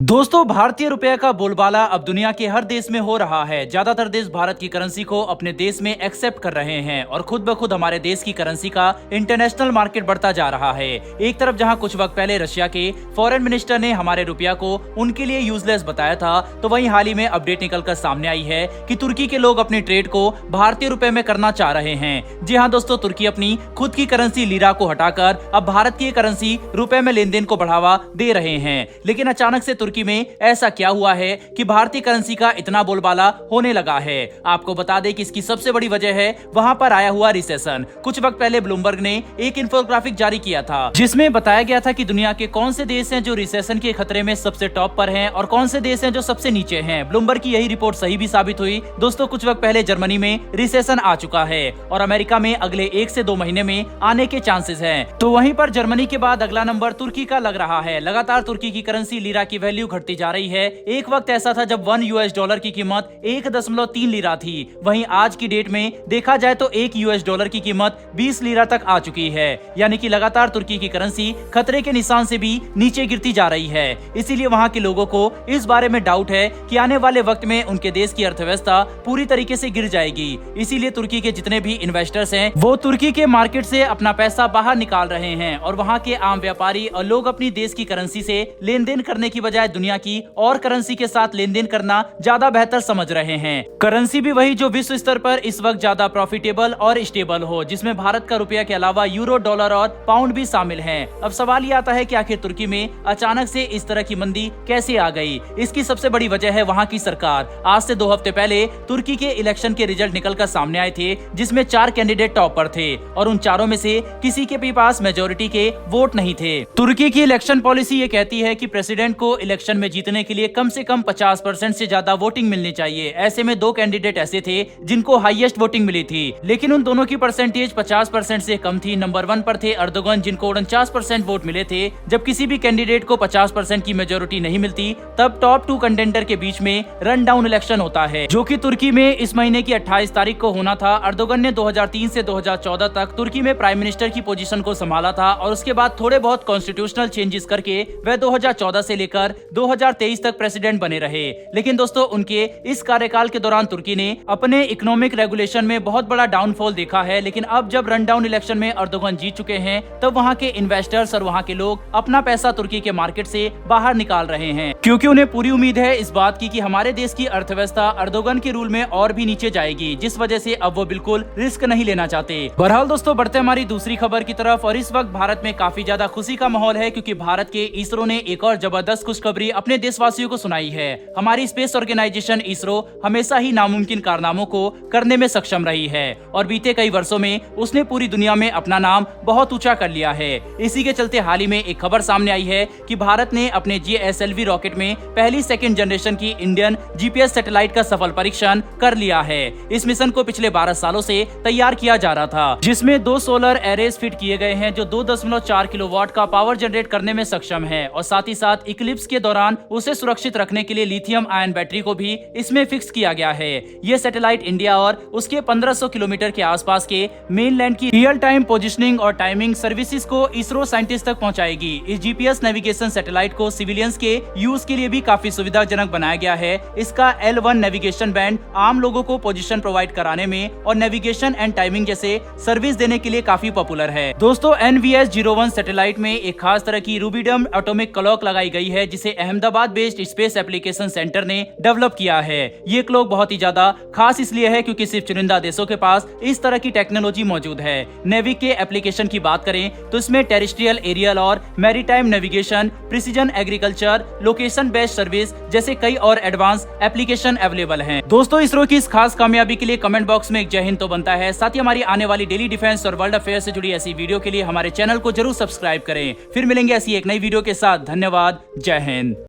दोस्तों, भारतीय रुपए का बोलबाला अब दुनिया के हर देश में हो रहा है। ज्यादातर देश भारत की करेंसी को अपने देश में एक्सेप्ट कर रहे हैं और खुद ब खुद हमारे देश की करेंसी का इंटरनेशनल मार्केट बढ़ता जा रहा है। एक तरफ जहां कुछ वक्त पहले रशिया के फॉरेन मिनिस्टर ने हमारे रुपया को उनके लिए यूजलेस बताया था, तो वहीं हाल ही में अपडेट निकलकर सामने आई है कि तुर्की के लोग अपनी ट्रेड को भारतीय रुपए में करना चाह रहे हैं। जी हाँ दोस्तों, तुर्की अपनी खुद की करेंसी लीरा को हटाकर अब भारत की करेंसी रुपए में लेन देन को बढ़ावा दे रहे हैं। लेकिन अचानक से तुर्की में ऐसा क्या हुआ है कि भारतीय करेंसी का इतना बोलबाला होने लगा है। आपको बता दें कि इसकी सबसे बड़ी वजह है वहां पर आया हुआ रिसेशन। कुछ वक्त पहले ब्लूमबर्ग ने एक इंफोग्राफिक जारी किया था जिसमें बताया गया था कि दुनिया के कौन से देश हैं जो रिसेशन के खतरे में सबसे टॉप पर हैं और कौन से देश हैं जो सबसे नीचे हैं। ब्लूमबर्ग की यही रिपोर्ट सही भी साबित हुई। दोस्तों, कुछ वक्त पहले जर्मनी में रिसेशन आ चुका है और अमेरिका में अगले 1 से 2 महीने में आने के चांसेस हैं। तो वहीं पर जर्मनी के बाद अगला नंबर तुर्की का लग रहा है। लगातार तुर्की की करेंसी लीरा की वैल्यू घटती जा रही है। एक वक्त ऐसा था जब 1 यूएस डॉलर की कीमत 1.3 लीरा थी। वहीं आज की डेट में देखा जाए तो 1 यूएस डॉलर की कीमत 20 लीरा तक आ चुकी है। यानी कि लगातार तुर्की की करेंसी खतरे के निशान से भी नीचे गिरती जा रही है। इसीलिए वहां के लोगों को इस बारे में डाउट है कि आने वाले वक्त में उनके देश की अर्थव्यवस्था पूरी तरीके से गिर जाएगी। इसीलिए तुर्की के जितने भी इन्वेस्टर्स हैं वो तुर्की के मार्केट से अपना पैसा बाहर निकाल रहे हैं और वहां के आम व्यापारी और लोग अपनी देश की करेंसी से लेन देन करने की बजाय दुनिया की और करेंसी के साथ लेन देन करना ज्यादा बेहतर समझ रहे हैं। करेंसी भी वही जो विश्व स्तर पर इस वक्त ज्यादा प्रॉफिटेबल और स्टेबल हो, जिसमें भारत का रुपया के अलावा यूरो, डॉलर और पाउंड भी शामिल हैं। अब सवाल ये आता है कि आखिर तुर्की में अचानक से इस तरह की मंदी कैसे आ गई। इसकी सबसे बड़ी वजह है वहाँ की सरकार। आज से 2 हफ्ते पहले तुर्की के इलेक्शन के रिजल्ट निकलकर सामने आए थे, जिसमें 4 कैंडिडेट टॉप पर थे और उन चारों में से किसी के भी पास मेजोरिटी के वोट नहीं थे। तुर्की की इलेक्शन पॉलिसी ये कहती है कि प्रेसिडेंट को इलेक्शन में जीतने के लिए कम से कम 50% से ज्यादा वोटिंग मिलनी चाहिए। ऐसे में 2 कैंडिडेट ऐसे थे जिनको हाईएस्ट वोटिंग मिली थी, लेकिन उन दोनों की परसेंटेज 50% से कम थी। नंबर 1 पर थे अर्दोगन, जिनको 49% वोट मिले थे। जब किसी भी कैंडिडेट को 50% की मेजोरिटी नहीं मिलती, तब टॉप 2 कंटेंडर के बीच में रन डाउन इलेक्शन होता है, जो कि तुर्की में इस महीने की 28 तारीख को होना था। अर्दोगन ने 2003 से 2014 तक तुर्की में प्राइम मिनिस्टर की पोजीशन को संभाला था और उसके बाद थोड़े बहुत कॉन्स्टिट्यूशनल चेंजेस करके वह 2014 से लेकर 2023 तक प्रेसिडेंट बने रहे। लेकिन दोस्तों, उनके इस कार्यकाल के दौरान तुर्की ने अपने इकोनॉमिक रेगुलेशन में बहुत बड़ा डाउनफॉल देखा है। लेकिन अब जब रन डाउन इलेक्शन में अर्दोगन जीत चुके हैं, तब वहां के इन्वेस्टर्स और वहां के लोग अपना पैसा तुर्की के मार्केट से बाहर निकाल रहे हैं, क्योंकि उन्हें पूरी उम्मीद है इस बात की कि हमारे देश की अर्थव्यवस्था अर्दोगन के रूल में और भी नीचे जाएगी, जिस वजह से अब वो बिल्कुल रिस्क नहीं लेना चाहते। बहरहाल दोस्तों, बढ़ते हमारी दूसरी खबर की तरफ। और इस वक्त भारत में काफी ज्यादा खुशी का माहौल है, क्योंकि भारत के इसरो ने एक और जबरदस्त खुशखबरी अपने देशवासियों को सुनाई है। हमारी स्पेस ऑर्गेनाइजेशन इसरो हमेशा ही नामुमकिन कारनामों को करने में सक्षम रही है और बीते कई वर्षों में उसने पूरी दुनिया में अपना नाम बहुत ऊंचा कर लिया है। इसी के चलते हाल ही में एक खबर सामने आई है कि भारत ने अपने GSLV रॉकेट में पहली 2nd जनरेशन की इंडियन GPS सैटेलाइट का सफल परीक्षण कर लिया है। इस मिशन को पिछले 12 सालों से तैयार किया जा रहा था, जिसमें 2 सोलर एरेज फिट किए गए हैं जो 2.4 किलोवाट का पावर जनरेट करने में सक्षम है और साथ ही साथ इक्लिप्स के दौरान उसे सुरक्षित रखने के लिए लिथियम आयन बैटरी को भी इसमें फिक्स किया गया है। ये सैटेलाइट इंडिया और उसके 1500 किलोमीटर के आसपास के मेनलैंड की रियल टाइम पोजीशनिंग और टाइमिंग सर्विसेज को इसरो साइंटिस्ट तक पहुंचाएगी। इस GPS नेविगेशन सैटेलाइट को सिविलियंस के यूज के लिए भी काफी सुविधाजनक बनाया गया है। इसका L1 नेविगेशन बैंड आम लोगों को पोजीशन प्रोवाइड कराने में और नेविगेशन एंड टाइमिंग जैसे सर्विस देने के लिए काफी पॉपुलर है। दोस्तों, NVS-01 सैटेलाइट में एक खास तरह की रूबिडियम एटॉमिक क्लॉक लगाई गई है, जिसे Ahmedabad based space application centre ने डेवलप किया है। ये क्लॉक बहुत ही ज्यादा खास इसलिए है क्योंकि सिर्फ चुनिंदा देशों के पास इस तरह की टेक्नोलॉजी मौजूद है। नेवी के एप्लीकेशन की बात करें तो इसमें टेरेस्ट्रियल, एरियल और maritime navigation, precision agriculture, location based service जैसे कई और एडवांस एप्लीकेशन अवेलेबल हैं। दोस्तों, इसरो की इस खास कामयाबी के लिए कमेंट बॉक्स में एक जय हिंद तो बनता है। साथ ही हमारी आने वाली डेली डिफेंस और वर्ल्ड अफेयर से जुड़ी ऐसी वीडियो के लिए हमारे चैनल को जरूर सब्सक्राइब करें। फिर मिलेंगे ऐसी एक नई वीडियो के साथ। धन्यवाद। जय हिंद।